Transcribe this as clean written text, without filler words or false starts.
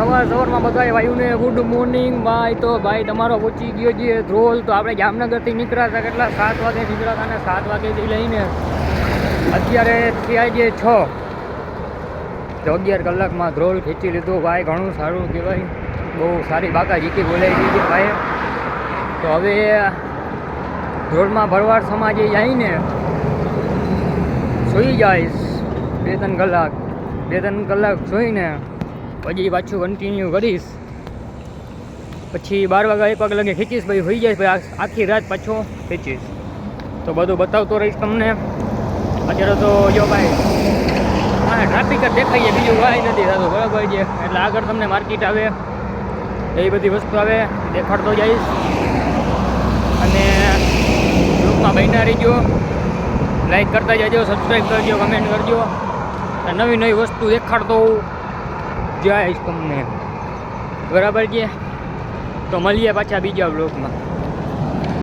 સવારમાં બધાએ વાયુને good morning ભાઈ. તો ભાઈ તમારો પહોંચી ગયો છે ધ્રોલ. તો આપણે જામનગરથી નીકળ્યા હતા કેટલા 7 વાગે નીકળ્યા હતા, અને 7 વાગ્યાથી લઈને અત્યારે થયા છે 6. તો 11 કલાકમાં ધ્રોલ ખેંચી લીધું ભાઈ. ઘણું સારું કહેવાય. બહુ સારી બાકા જીકી બોલાવી દીધી ભાઈ. તો હવે ધ્રોલમાં ભરવાડ સમાજે જઈને સૂઈ જઈશ 2-3 કલાક સૂઈને પછી પાછું કન્ટિન્યુ કરીશ. પછી 12 વાગ્યા 1 વાગ્યા લગે ખીચીશ, ભાઈ હોઈ જાય ભાઈ. આખી રાત પાછો ખીચીશ. તો બધું બતાવતો રહીશ તમને. અત્યારે તો જો ભાઈ હા ટ્રાફિક જ દેખાય છે, બીજું કાંઈ નથી થતું બરાબર છે. એટલે આગળ તમને માર્કેટ આવે એ બધી વસ્તુ આવે દેખાડતો જઈશ. અને ગ્રુપમાં બન્યા રહીજો, લાઈક કરતા જજો, સબસ્ક્રાઈબ કરજો, કમેન્ટ કરજો. નવી વસ્તુ દેખાડતો જઈશ તમને બરાબર છે. તો મળીએ પાછા બીજા બ્લોગમાં.